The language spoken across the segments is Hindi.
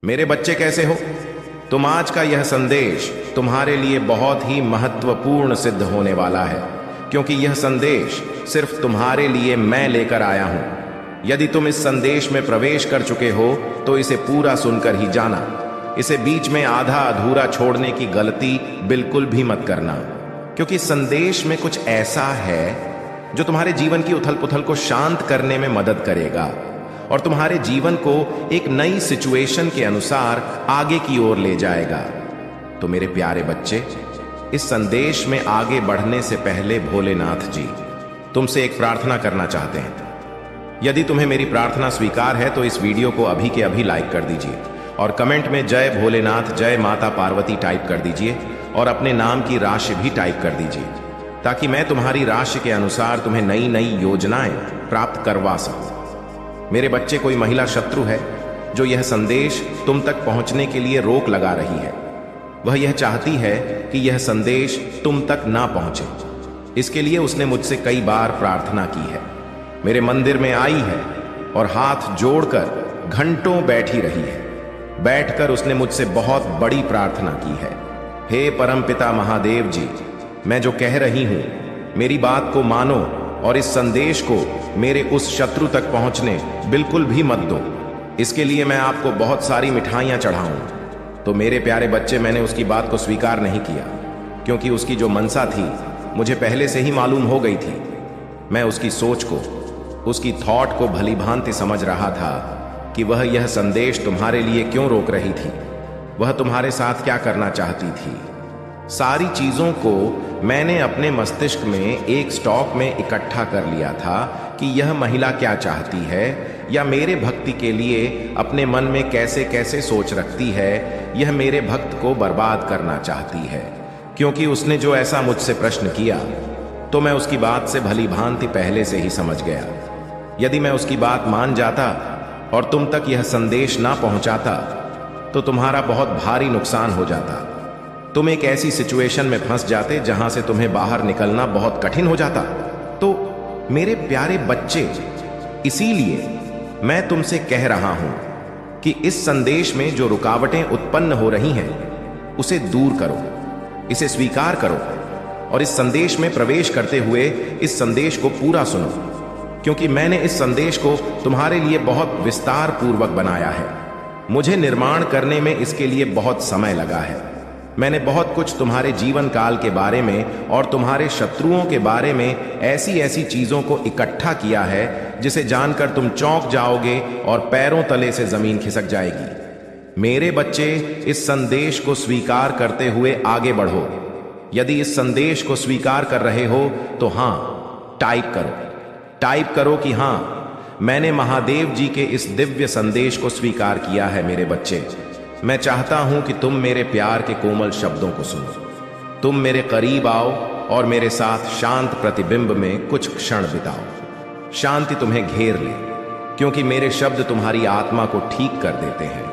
मेरे बच्चे कैसे हो तुम। आज का यह संदेश तुम्हारे लिए बहुत ही महत्वपूर्ण सिद्ध होने वाला है, क्योंकि यह संदेश सिर्फ तुम्हारे लिए मैं लेकर आया हूं। यदि तुम इस संदेश में प्रवेश कर चुके हो तो इसे पूरा सुनकर ही जाना। इसे बीच में आधा अधूरा छोड़ने की गलती बिल्कुल भी मत करना, क्योंकि संदेश में कुछ ऐसा है जो तुम्हारे जीवन की उथल पुथल को शांत करने में मदद करेगा और तुम्हारे जीवन को एक नई सिचुएशन के अनुसार आगे की ओर ले जाएगा। तो मेरे प्यारे बच्चे, इस संदेश में आगे बढ़ने से पहले भोलेनाथ जी तुमसे एक प्रार्थना करना चाहते हैं। यदि तुम्हें मेरी प्रार्थना स्वीकार है तो इस वीडियो को अभी के अभी लाइक कर दीजिए और कमेंट में जय भोलेनाथ, जय माता पार्वती टाइप कर दीजिए और अपने नाम की राशि भी टाइप कर दीजिए, ताकि मैं तुम्हारी राशि के अनुसार तुम्हें नई नई योजनाएं प्राप्त करवा सकूं। मेरे बच्चे, कोई महिला शत्रु है जो यह संदेश तुम तक पहुंचने के लिए रोक लगा रही है। वह यह चाहती है कि यह संदेश तुम तक ना पहुंचे। इसके लिए उसने मुझसे कई बार प्रार्थना की है, मेरे मंदिर में आई है और हाथ जोड़कर घंटों बैठी रही है। बैठकर उसने मुझसे बहुत बड़ी प्रार्थना की है। हे परमपिता महादेव जी, मैं जो कह रही हूं मेरी बात को मानो और इस संदेश को मेरे उस शत्रु तक पहुंचने बिल्कुल भी मत दो। इसके लिए मैं आपको बहुत सारी मिठाइयां चढ़ाऊं। तो मेरे प्यारे बच्चे, मैंने उसकी बात को स्वीकार नहीं किया, क्योंकि उसकी जो मनसा थी मुझे पहले से ही मालूम हो गई थी। मैं उसकी सोच को, उसकी थॉट को भली भांति समझ रहा था कि वह यह संदेश तुम्हारे लिए क्यों रोक रही थी, वह तुम्हारे साथ क्या करना चाहती थी। सारी चीजों को मैंने अपने मस्तिष्क में एक स्टॉक में इकट्ठा कर लिया था कि यह महिला क्या चाहती है या मेरे भक्ति के लिए अपने मन में कैसे कैसे सोच रखती है। यह मेरे भक्त को बर्बाद करना चाहती है, क्योंकि उसने जो ऐसा मुझसे प्रश्न किया तो मैं उसकी बात से भली भांति पहले से ही समझ गया। यदि मैं उसकी बात मान जाता और तुम तक यह संदेश ना पहुंचाता तो तुम्हारा बहुत भारी नुकसान हो जाता। तुम एक ऐसी सिचुएशन में फंस जाते जहां से तुम्हें बाहर निकलना बहुत कठिन हो जाता। तो मेरे प्यारे बच्चे, इसीलिए मैं तुमसे कह रहा हूं कि इस संदेश में जो रुकावटें उत्पन्न हो रही हैं उसे दूर करो, इसे स्वीकार करो और इस संदेश में प्रवेश करते हुए इस संदेश को पूरा सुनो, क्योंकि मैंने इस संदेश को तुम्हारे लिए बहुत विस्तार पूर्वक बनाया है। मुझे निर्माण करने में इसके लिए बहुत समय लगा है। मैंने बहुत कुछ तुम्हारे जीवन काल के बारे में और तुम्हारे शत्रुओं के बारे में ऐसी ऐसी चीजों को इकट्ठा किया है जिसे जानकर तुम चौंक जाओगे और पैरों तले से जमीन खिसक जाएगी। मेरे बच्चे, इस संदेश को स्वीकार करते हुए आगे बढ़ो। यदि इस संदेश को स्वीकार कर रहे हो तो हां टाइप करो कि हां, मैंने महादेव जी के इस दिव्य संदेश को स्वीकार किया है। मेरे बच्चे, मैं चाहता हूं कि तुम मेरे प्यार के कोमल शब्दों को सुनो। तुम मेरे करीब आओ और मेरे साथ शांत प्रतिबिंब में कुछ क्षण बिताओ। शांति तुम्हें घेर ले, क्योंकि मेरे शब्द तुम्हारी आत्मा को ठीक कर देते हैं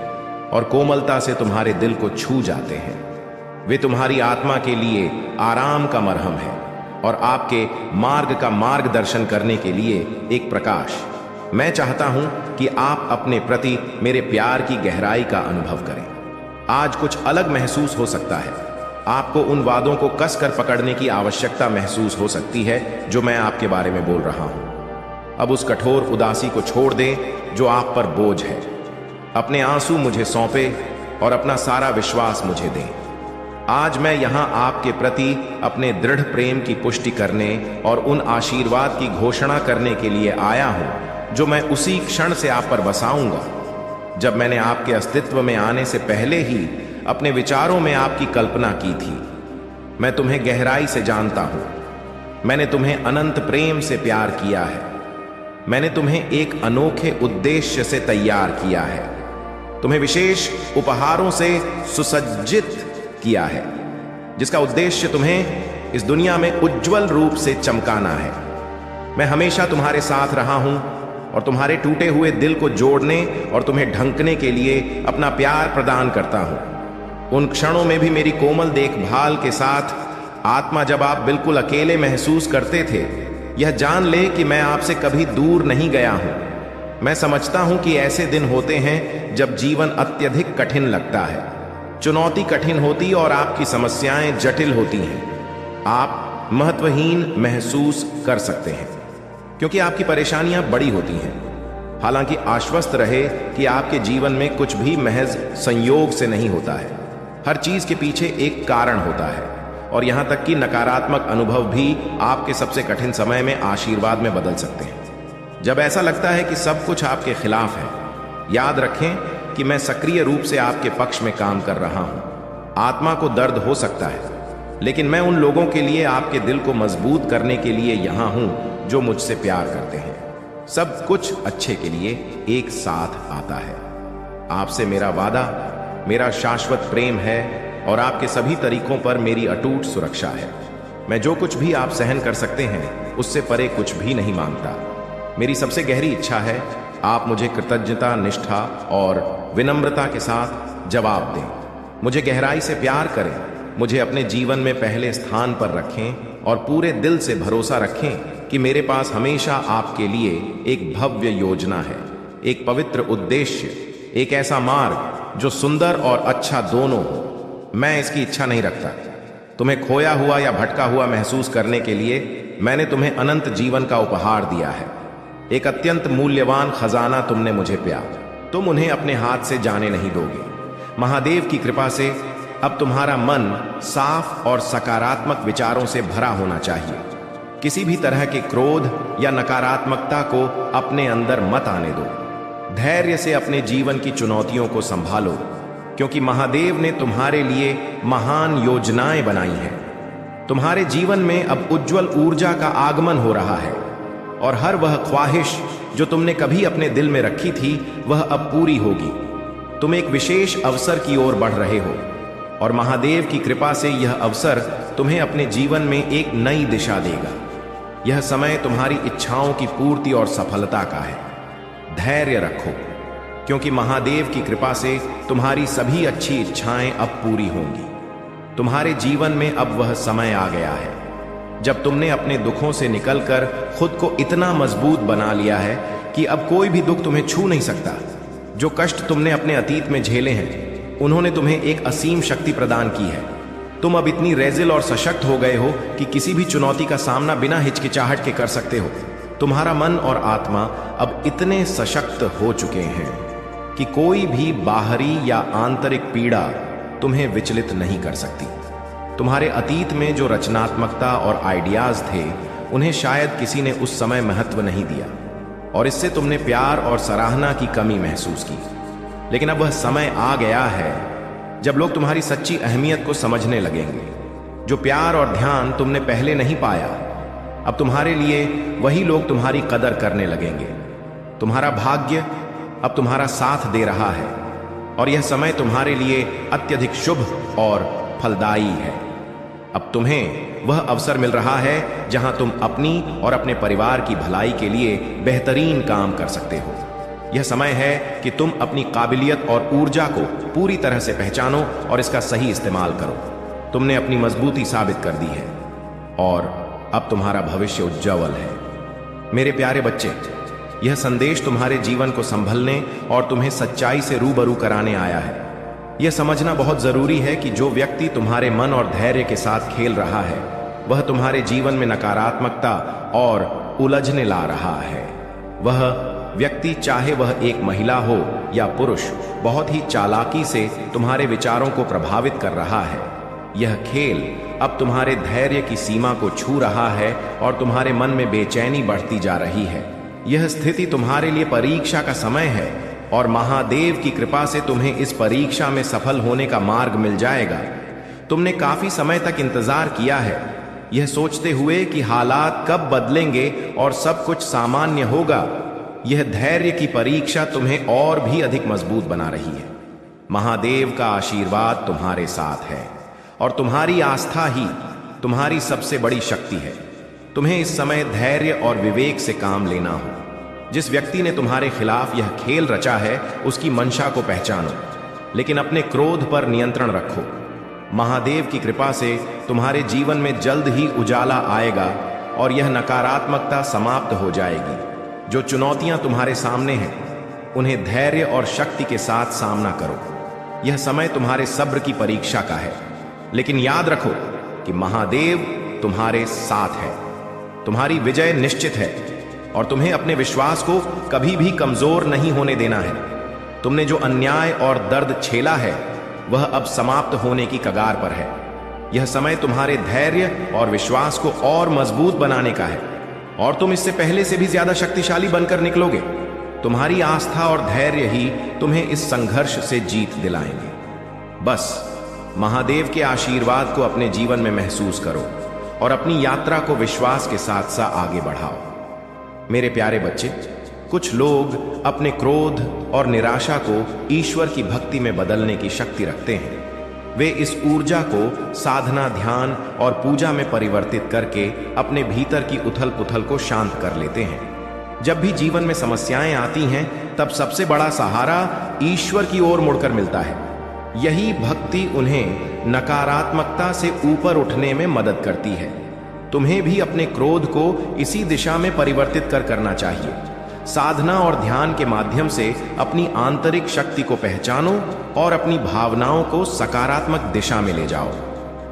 और कोमलता से तुम्हारे दिल को छू जाते हैं। वे तुम्हारी आत्मा के लिए आराम का मरहम है और आपके मार्ग का मार्गदर्शन करने के लिए एक प्रकाश। मैं चाहता हूं कि आप अपने प्रति मेरे प्यार की गहराई का अनुभव करें। आज कुछ अलग महसूस हो सकता है। आपको उन वादों को कसकर पकड़ने की आवश्यकता महसूस हो सकती है जो मैं आपके बारे में बोल रहा हूं। अब उस कठोर उदासी को छोड़ दें जो आप पर बोझ है। अपने आंसू मुझे सौंपे और अपना सारा विश्वास मुझे दें। आज मैं यहां आपके प्रति अपने दृढ़ प्रेम की पुष्टि करने और उन आशीर्वाद की घोषणा करने के लिए आया हूं जो मैं उसी क्षण से आप पर बसाऊंगा जब मैंने आपके अस्तित्व में आने से पहले ही अपने विचारों में आपकी कल्पना की थी। मैं तुम्हें गहराई से जानता हूं। मैंने तुम्हें अनंत प्रेम से प्यार किया है। मैंने तुम्हें एक अनोखे उद्देश्य से तैयार किया है। तुम्हें विशेष उपहारों से सुसज्जित किया है, जिसका उद्देश्य तुम्हें इस दुनिया में उज्जवल रूप से चमकाना है। मैं हमेशा तुम्हारे साथ रहा हूं और तुम्हारे टूटे हुए दिल को जोड़ने और तुम्हें ढंकने के लिए अपना प्यार प्रदान करता हूं। उन क्षणों में भी मेरी कोमल देखभाल के साथ आत्मा, जब आप बिल्कुल अकेले महसूस करते थे, यह जान ले कि मैं आपसे कभी दूर नहीं गया हूं। मैं समझता हूं कि ऐसे दिन होते हैं जब जीवन अत्यधिक कठिन लगता है, चुनौती कठिन होती और आपकी समस्याएं जटिल होती हैं। आप महत्वहीन महसूस कर सकते हैं क्योंकि आपकी परेशानियां बड़ी होती हैं। हालांकि आश्वस्त रहे कि आपके जीवन में कुछ भी महज संयोग से नहीं होता है। हर चीज के पीछे एक कारण होता है और यहां तक कि नकारात्मक अनुभव भी आपके सबसे कठिन समय में आशीर्वाद में बदल सकते हैं। जब ऐसा लगता है कि सब कुछ आपके खिलाफ है, याद रखें कि मैं सक्रिय रूप से आपके पक्ष में काम कर रहा हूं। आत्मा को दर्द हो सकता है, लेकिन मैं उन लोगों के लिए आपके दिल को मजबूत करने के लिए यहां हूं जो मुझसे प्यार करते हैं। सब कुछ अच्छे के लिए एक साथ आता है। आपसे मेरा वादा मेरा शाश्वत प्रेम है और आपके सभी तरीकों पर मेरी अटूट सुरक्षा है। मैं जो कुछ भी आप सहन कर सकते हैं उससे परे कुछ भी नहीं मांगता। मेरी सबसे गहरी इच्छा है आप मुझे कृतज्ञता, निष्ठा और विनम्रता के साथ जवाब दें। मुझे गहराई से प्यार करें, मुझे अपने जीवन में पहले स्थान पर रखें और पूरे दिल से भरोसा रखें कि मेरे पास हमेशा आपके लिए एक भव्य योजना है, एक पवित्र उद्देश्य, एक ऐसा मार्ग जो सुंदर और अच्छा दोनों हो। मैं इसकी इच्छा नहीं रखता तुम्हें खोया हुआ या भटका हुआ महसूस करने के लिए। मैंने तुम्हें अनंत जीवन का उपहार दिया है, एक अत्यंत मूल्यवान खजाना तुमने मुझे पाया। तुम उन्हें अपने हाथ से जाने नहीं दोगे। महादेव की कृपा से अब तुम्हारा मन साफ और सकारात्मक विचारों से भरा होना चाहिए। किसी भी तरह के क्रोध या नकारात्मकता को अपने अंदर मत आने दो। धैर्य से अपने जीवन की चुनौतियों को संभालो, क्योंकि महादेव ने तुम्हारे लिए महान योजनाएं बनाई हैं। तुम्हारे जीवन में अब उज्जवल ऊर्जा का आगमन हो रहा है और हर वह ख्वाहिश जो तुमने कभी अपने दिल में रखी थी वह अब पूरी होगी। तुम एक विशेष अवसर की ओर बढ़ रहे हो और महादेव की कृपा से यह अवसर तुम्हें अपने जीवन में एक नई दिशा देगा। यह समय तुम्हारी इच्छाओं की पूर्ति और सफलता का है। धैर्य रखो, क्योंकि महादेव की कृपा से तुम्हारी सभी अच्छी इच्छाएं अब पूरी होंगी। तुम्हारे जीवन में अब वह समय आ गया है जब तुमने अपने दुखों से निकलकर खुद को इतना मजबूत बना लिया है कि अब कोई भी दुख तुम्हें छू नहीं सकता। जो कष्ट तुमने अपने अतीत में झेले हैं उन्होंने तुम्हें एक असीम शक्ति प्रदान की है। तुम अब इतनी रेजिल और सशक्त हो गए हो कि किसी भी चुनौती का सामना बिना हिचकिचाहट के कर सकते हो। तुम्हारा मन और आत्मा अब इतने सशक्त हो चुके हैं कि कोई भी बाहरी या आंतरिक पीड़ा तुम्हें विचलित नहीं कर सकती। तुम्हारे अतीत में जो रचनात्मकता और आइडियाज थे उन्हें शायद किसी ने उस समय महत्व नहीं दिया और इससे तुमने प्यार और सराहना की कमी महसूस की। लेकिन अब वह समय आ गया है जब लोग तुम्हारी सच्ची अहमियत को समझने लगेंगे। जो प्यार और ध्यान तुमने पहले नहीं पाया, अब तुम्हारे लिए वही लोग तुम्हारी कदर करने लगेंगे। तुम्हारा भाग्य अब तुम्हारा साथ दे रहा है और यह समय तुम्हारे लिए अत्यधिक शुभ और फलदायी है। अब तुम्हें वह अवसर मिल रहा है जहां तुम अपनी और अपने परिवार की भलाई के लिए बेहतरीन काम कर सकते हो। यह समय है कि तुम अपनी काबिलियत और ऊर्जा को पूरी तरह से पहचानो और इसका सही इस्तेमाल करो। तुमने अपनी मजबूती साबित कर दी है और अब तुम्हारा भविष्य उज्जवल है। मेरे प्यारे बच्चे, यह संदेश तुम्हारे जीवन को संभलने और तुम्हें सच्चाई से रूबरू कराने आया है। यह समझना बहुत जरूरी है कि जो व्यक्ति तुम्हारे मन और धैर्य के साथ खेल रहा है वह तुम्हारे जीवन में नकारात्मकता और उलझने ला रहा है। वह व्यक्ति, चाहे वह एक महिला हो या पुरुष, बहुत ही चालाकी से तुम्हारे विचारों को प्रभावित कर रहा है। यह खेल अब तुम्हारे धैर्य की सीमा को छू रहा है और तुम्हारे मन में बेचैनी बढ़ती जा रही है। यह स्थिति तुम्हारे लिए परीक्षा का समय है और महादेव की कृपा से तुम्हें इस परीक्षा में सफल होने का मार्ग मिल जाएगा। तुमने काफी समय तक इंतजार किया है, यह सोचते हुए कि हालात कब बदलेंगे और सब कुछ सामान्य होगा। यह धैर्य की परीक्षा तुम्हें और भी अधिक मजबूत बना रही है। महादेव का आशीर्वाद तुम्हारे साथ है और तुम्हारी आस्था ही तुम्हारी सबसे बड़ी शक्ति है। तुम्हें इस समय धैर्य और विवेक से काम लेना हो। जिस व्यक्ति ने तुम्हारे खिलाफ यह खेल रचा है उसकी मंशा को पहचानो, लेकिन अपने क्रोध पर नियंत्रण रखो। महादेव की कृपा से तुम्हारे जीवन में जल्द ही उजाला आएगा और यह नकारात्मकता समाप्त हो जाएगी। जो चुनौतियां तुम्हारे सामने हैं उन्हें धैर्य और शक्ति के साथ सामना करो। यह समय तुम्हारे सब्र की परीक्षा का है, लेकिन याद रखो कि महादेव तुम्हारे साथ है। तुम्हारी विजय निश्चित है और तुम्हें अपने विश्वास को कभी भी कमजोर नहीं होने देना है। तुमने जो अन्याय और दर्द झेला है वह अब समाप्त होने की कगार पर है। यह समय तुम्हारे धैर्य और विश्वास को और मजबूत बनाने का है और तुम इससे पहले से भी ज्यादा शक्तिशाली बनकर निकलोगे। तुम्हारी आस्था और धैर्य ही तुम्हें इस संघर्ष से जीत दिलाएंगे। बस महादेव के आशीर्वाद को अपने जीवन में महसूस करो और अपनी यात्रा को विश्वास के साथ साथ आगे बढ़ाओ। मेरे प्यारे बच्चे, कुछ लोग अपने क्रोध और निराशा को ईश्वर की भक्ति में बदलने की शक्ति रखते हैं। वे इस ऊर्जा को साधना, ध्यान और पूजा में परिवर्तित करके अपने भीतर की उथल पुथल को शांत कर लेते हैं। जब भी जीवन में समस्याएं आती हैं तब सबसे बड़ा सहारा ईश्वर की ओर मुड़कर मिलता है। यही भक्ति उन्हें नकारात्मकता से ऊपर उठने में मदद करती है। तुम्हें भी अपने क्रोध को इसी दिशा में परिवर्तित करना चाहिए। साधना और ध्यान के माध्यम से अपनी आंतरिक शक्ति को पहचानो और अपनी भावनाओं को सकारात्मक दिशा में ले जाओ।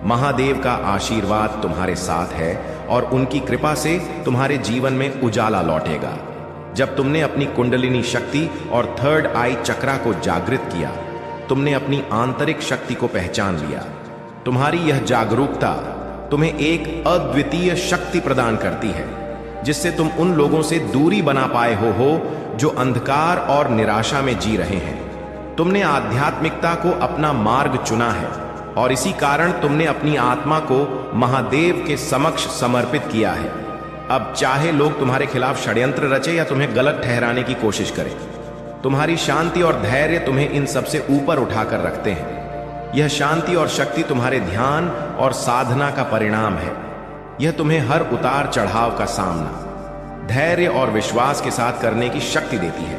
महादेव का आशीर्वाद तुम्हारे साथ है और उनकी कृपा से तुम्हारे जीवन में उजाला लौटेगा। जब तुमने अपनी कुंडलिनी शक्ति और थर्ड आई चक्रा को जागृत किया, तुमने अपनी आंतरिक शक्ति को पहचान लिया। तुम्हारी यह जागरूकता तुम्हें एक अद्वितीय शक्ति प्रदान करती है, जिससे तुम उन लोगों से दूरी बना पाए हो जो अंधकार और निराशा में जी रहे हैं। तुमने आध्यात्मिकता को अपना मार्ग चुना है और इसी कारण तुमने अपनी आत्मा को महादेव के समक्ष समर्पित किया है। अब चाहे लोग तुम्हारे खिलाफ षड्यंत्र रचे या तुम्हें गलत ठहराने की कोशिश करें, तुम्हारी शांति और धैर्य तुम्हें इन सबसे ऊपर उठाकर रखते हैं। यह शांति और शक्ति तुम्हारे ध्यान और साधना का परिणाम है। यह तुम्हें हर उतार चढ़ाव का सामना धैर्य और विश्वास के साथ करने की शक्ति देती है।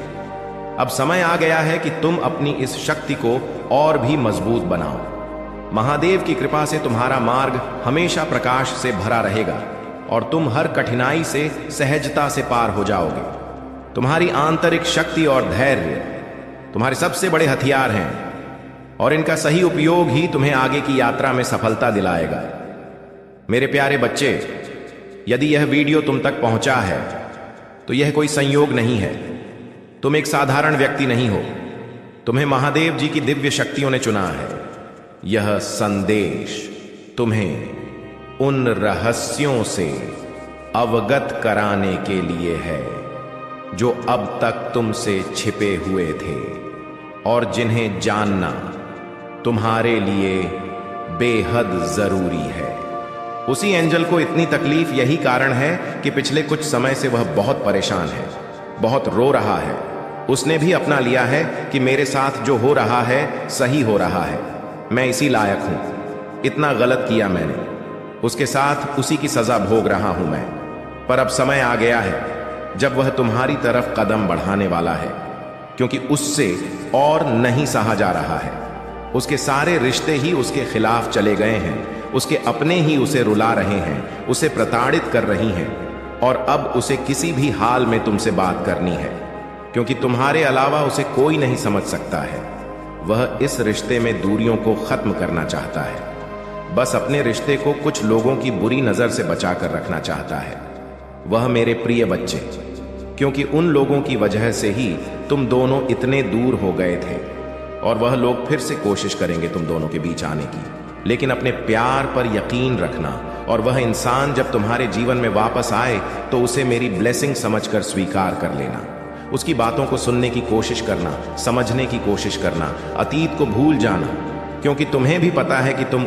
अब समय आ गया है कि तुम अपनी इस शक्ति को और भी मजबूत बनाओ। महादेव की कृपा से तुम्हारा मार्ग हमेशा प्रकाश से भरा रहेगा और तुम हर कठिनाई से सहजता से पार हो जाओगे। तुम्हारी आंतरिक शक्ति और धैर्य तुम्हारे सबसे बड़े हथियार हैं और इनका सही उपयोग ही तुम्हें आगे की यात्रा में सफलता दिलाएगा। मेरे प्यारे बच्चे, यदि यह वीडियो तुम तक पहुंचा है तो यह कोई संयोग नहीं है। तुम एक साधारण व्यक्ति नहीं हो, तुम्हें महादेव जी की दिव्य शक्तियों ने चुना है। यह संदेश तुम्हें उन रहस्यों से अवगत कराने के लिए है जो अब तक तुमसे छिपे हुए थे और जिन्हें जानना तुम्हारे लिए बेहद जरूरी है। उसी एंजल को इतनी तकलीफ यही कारण है कि पिछले कुछ समय से वह बहुत परेशान है, बहुत रो रहा है। उसने भी अपना लिया है कि मेरे साथ जो हो रहा है सही हो रहा है, मैं इसी लायक हूं, इतना गलत किया मैंने, उसके साथ उसी की सजा भोग रहा हूं मैं। पर अब समय आ गया है जब वह तुम्हारी तरफ कदम बढ़ाने वाला है, क्योंकि उससे और नहीं सहा जा रहा है। उसके सारे रिश्ते ही उसके खिलाफ चले गए हैं, उसके अपने ही उसे रुला रहे हैं, उसे प्रताड़ित कर रही हैं और अब उसे किसी भी हाल में तुमसे बात करनी है, क्योंकि तुम्हारे अलावा उसे कोई नहीं समझ सकता है। वह इस रिश्ते में दूरियों को खत्म करना चाहता है, बस अपने रिश्ते को कुछ लोगों की बुरी नजर से बचाकर रखना चाहता है। वह मेरे प्रिय बच्चे, क्योंकि उन लोगों की वजह से ही तुम दोनों इतने दूर हो गए थे और वह लोग फिर से कोशिश करेंगे तुम दोनों के बीच आने की। लेकिन अपने प्यार पर यकीन रखना और वह इंसान जब तुम्हारे जीवन में वापस आए तो उसे मेरी ब्लेसिंग समझकर स्वीकार कर लेना। उसकी बातों को सुनने की कोशिश करना, समझने की कोशिश करना, अतीत को भूल जाना, क्योंकि तुम्हें भी पता है कि तुम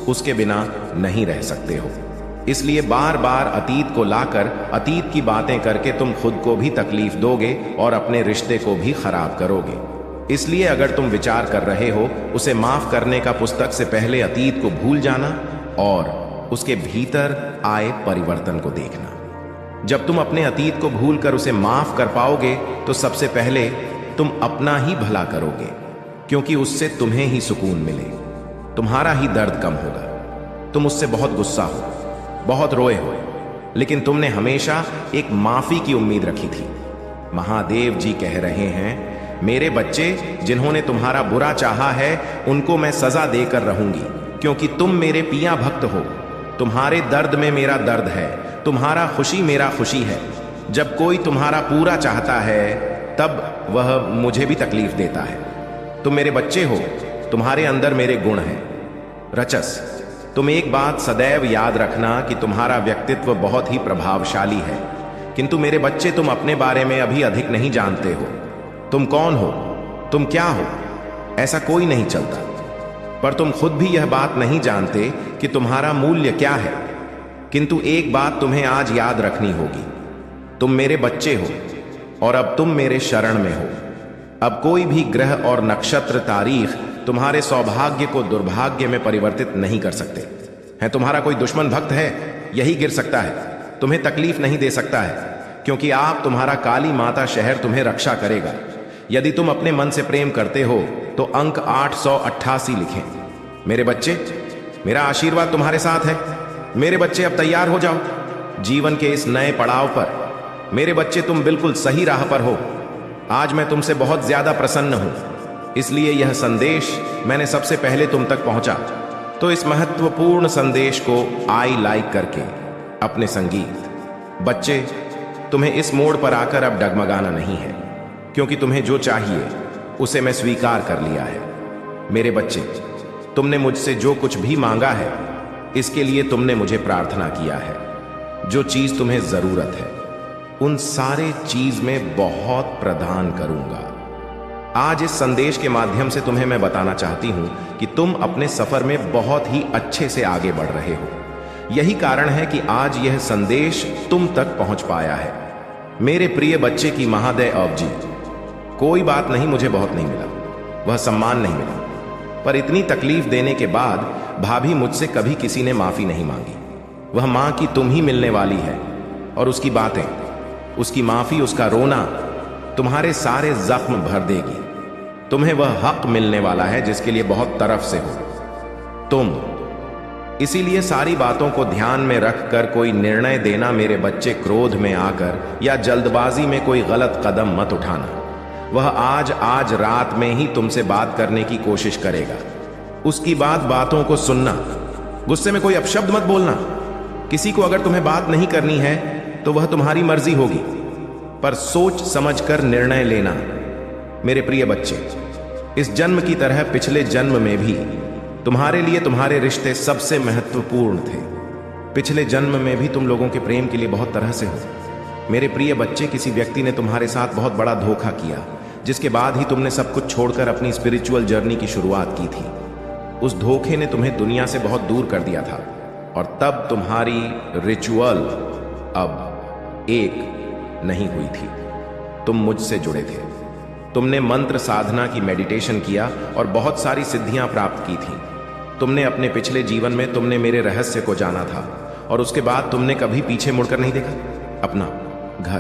उसके बिना नहीं रह सकते हो। इसलिए बार बार अतीत को लाकर अतीत की बातें करके तुम खुद को भी तकलीफ दोगे और अपने रिश्ते को भी खराब करोगे। इसलिए अगर तुम विचार कर रहे हो उसे माफ करने का, पुस्तक से पहले अतीत को भूल जाना और उसके भीतर आए परिवर्तन को देखना। जब तुम अपने अतीत को भूलकर उसे माफ कर पाओगे तो सबसे पहले तुम अपना ही भला करोगे, क्योंकि उससे तुम्हें ही सुकून मिले, तुम्हारा ही दर्द कम होगा। तुम उससे बहुत गुस्सा हो, बहुत रोए हो, लेकिन तुमने हमेशा एक माफी की उम्मीद रखी थी। महादेव जी कह रहे हैं, मेरे बच्चे, जिन्होंने तुम्हारा बुरा चाहा है उनको मैं सजा देकर रहूंगी, क्योंकि तुम मेरे पिया भक्त हो। तुम्हारे दर्द में मेरा दर्द है, तुम्हारा खुशी मेरा खुशी है। जब कोई तुम्हारा पूरा चाहता है तब वह मुझे भी तकलीफ देता है। तुम मेरे बच्चे हो, तुम्हारे अंदर मेरे गुण हैं। रचस, तुम एक बात सदैव याद रखना कि तुम्हारा व्यक्तित्व बहुत ही प्रभावशाली है, किंतु मेरे बच्चे, तुम अपने बारे में अभी अधिक नहीं जानते हो। तुम कौन हो, तुम क्या हो, ऐसा कोई नहीं चलता। पर तुम खुद भी यह बात नहीं जानते कि तुम्हारा मूल्य क्या है। किंतु एक बात तुम्हें आज याद रखनी होगी, तुम मेरे बच्चे हो और अब तुम मेरे शरण में हो। अब कोई भी ग्रह और नक्षत्र तारीख तुम्हारे सौभाग्य को दुर्भाग्य में परिवर्तित नहीं कर सकते हैं। तुम्हारा कोई दुश्मन भक्त है, यही गिर सकता है, तुम्हें तकलीफ नहीं दे सकता है, क्योंकि आप, तुम्हारा काली माता शहर तुम्हें रक्षा करेगा। यदि तुम अपने मन से प्रेम करते हो तो अंक 888 लिखें। मेरे बच्चे, मेरा आशीर्वाद तुम्हारे साथ है। मेरे बच्चे, अब तैयार हो जाओ जीवन के इस नए पड़ाव पर। मेरे बच्चे, तुम बिल्कुल सही राह पर हो। आज मैं तुमसे बहुत ज्यादा प्रसन्न हूं, इसलिए यह संदेश मैंने सबसे पहले तुम तक पहुंचा। तो इस महत्वपूर्ण संदेश को आई लाइक करके अपने संगीत। बच्चे, तुम्हें इस मोड़ पर आकर अब डगमगाना नहीं है, क्योंकि तुम्हें जो चाहिए उसे मैं स्वीकार कर लिया है। मेरे बच्चे, तुमने मुझसे जो कुछ भी मांगा है, इसके लिए तुमने मुझे प्रार्थना किया है। जो चीज तुम्हें जरूरत है, उन सारे चीज में बहुत प्रदान करूंगा। आज इस संदेश के माध्यम से तुम्हें मैं बताना चाहती हूं कि तुम अपने सफर में बहुत ही अच्छे से आगे बढ़ रहे हो। यही कारण है कि आज यह संदेश तुम तक पहुंच पाया है। मेरे प्रिय बच्चे की महादय अब जी, कोई बात नहीं, मुझे बहुत नहीं मिला, वह सम्मान नहीं मिला, पर इतनी तकलीफ देने के बाद भाभी मुझसे कभी किसी ने माफी नहीं मांगी। वह मां की तुम ही मिलने वाली है, और उसकी बातें, उसकी माफी, उसका रोना तुम्हारे सारे जख्म भर देगी। तुम्हें वह हक मिलने वाला है जिसके लिए बहुत तरफ से हो तुम। इसीलिए सारी बातों को ध्यान में रखकर कोई निर्णय देना मेरे बच्चे, क्रोध में आकर या जल्दबाजी में कोई गलत कदम मत उठाना। वह आज रात में ही तुमसे बात करने की कोशिश करेगा। उसकी बातों को सुनना, गुस्से में कोई अपशब्द मत बोलना। किसी को अगर तुम्हें बात नहीं करनी है तो वह तुम्हारी मर्जी होगी, पर सोच समझकर निर्णय लेना। मेरे प्रिय बच्चे, इस जन्म की तरह पिछले जन्म में भी तुम्हारे लिए तुम्हारे रिश्ते सबसे महत्वपूर्ण थे। पिछले जन्म में भी तुम लोगों के प्रेम के लिए बहुत तरह से हो। मेरे प्रिय बच्चे, किसी व्यक्ति ने तुम्हारे साथ बहुत बड़ा धोखा किया, जिसके बाद ही तुमने सब कुछ छोड़कर अपनी स्पिरिचुअल जर्नी की शुरुआत की थी। उस धोखे ने तुम्हें दुनिया से बहुत दूर कर दिया था, और तब तुम्हारी रिचुअल अब एक नहीं हुई थी। तुम मुझसे जुड़े थे। तुमने मंत्र साधना की, मेडिटेशन किया और बहुत सारी सिद्धियां प्राप्त की थी। तुमने अपने पिछले जीवन में तुमने मेरे रहस्य को जाना था, और उसके बाद तुमने कभी पीछे मुड़कर नहीं देखा। अपना घर,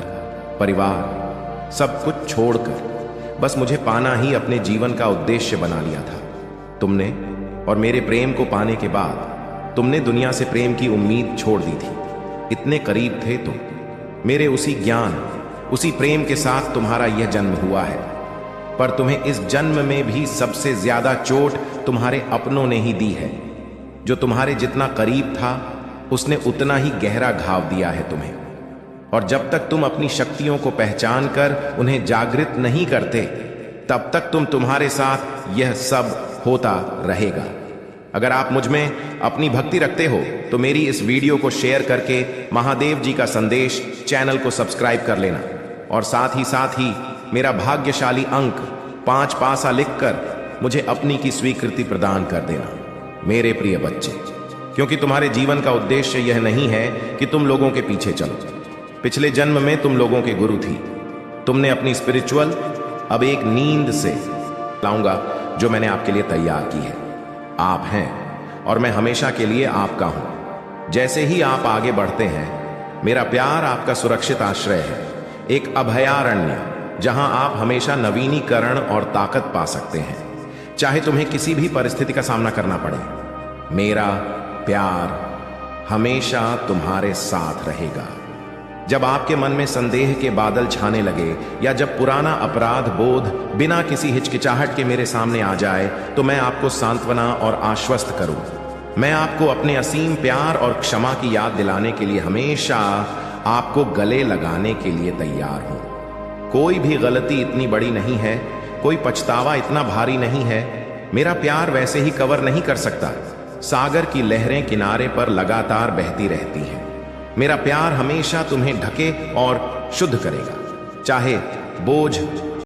परिवार, सब कुछ छोड़कर बस मुझे पाना ही अपने जीवन का उद्देश्य बना लिया था। तुमने और मेरे प्रेम को पाने के बाद तुमने दुनिया से प्रेम की उम्मीद छोड़ दी थी। इतने करीब थे तुम मेरे उसी ज्ञान, उसी प्रेम के साथ तुम्हारा यह जन्म हुआ है। पर तुम्हें इस जन्म में भी सबसे ज्यादा चोट तुम्हारे अपनों ने ही दी है। जो तुम्हारे जितना करीब था, उसने उतना ही गहरा घाव दिया है तुम्हें। और जब तक तुम अपनी शक्तियों को पहचान कर उन्हें जागृत नहीं करते, तब तक तुम्हारे साथ यह सब होता रहेगा। अगर आप मुझ में अपनी भक्ति रखते हो तो मेरी इस वीडियो को शेयर करके महादेव जी का संदेश चैनल को सब्सक्राइब कर लेना, और साथ ही मेरा भाग्यशाली अंक 5 पासा लिखकर मुझे अपनी की स्वीकृति प्रदान कर देना। मेरे प्रिय बच्चे, क्योंकि तुम्हारे जीवन का उद्देश्य यह नहीं है कि तुम लोगों के पीछे चलो। पिछले जन्म में तुम लोगों के गुरु थी। तुमने अपनी स्पिरिचुअल अब एक नींद से लाऊंगा जो मैंने आपके लिए तैयार की है। आप हैं और मैं हमेशा के लिए आपका हूं। जैसे ही आप आगे बढ़ते हैं, मेरा प्यार आपका सुरक्षित आश्रय है, एक अभयारण्य जहां आप हमेशा नवीनीकरण और ताकत पा सकते हैं, चाहे तुम्हें किसी भी परिस्थिति का सामना करना पड़े। मेरा प्यार हमेशा तुम्हारे साथ रहेगा। जब आपके मन में संदेह के बादल छाने लगे या जब पुराना अपराध बोध बिना किसी हिचकिचाहट के मेरे सामने आ जाए, तो मैं आपको सांत्वना और आश्वस्त करूं। मैं आपको अपने असीम प्यार और क्षमा की याद दिलाने के लिए हमेशा आपको गले लगाने के लिए तैयार हूं। कोई भी गलती इतनी बड़ी नहीं है, कोई पछतावा इतना भारी नहीं है। मेरा प्यार वैसे ही कवर नहीं कर सकता। सागर की लहरें किनारे पर लगातार बहती रहती हैं। मेरा प्यार हमेशा तुम्हें ढके और शुद्ध करेगा, चाहे बोझ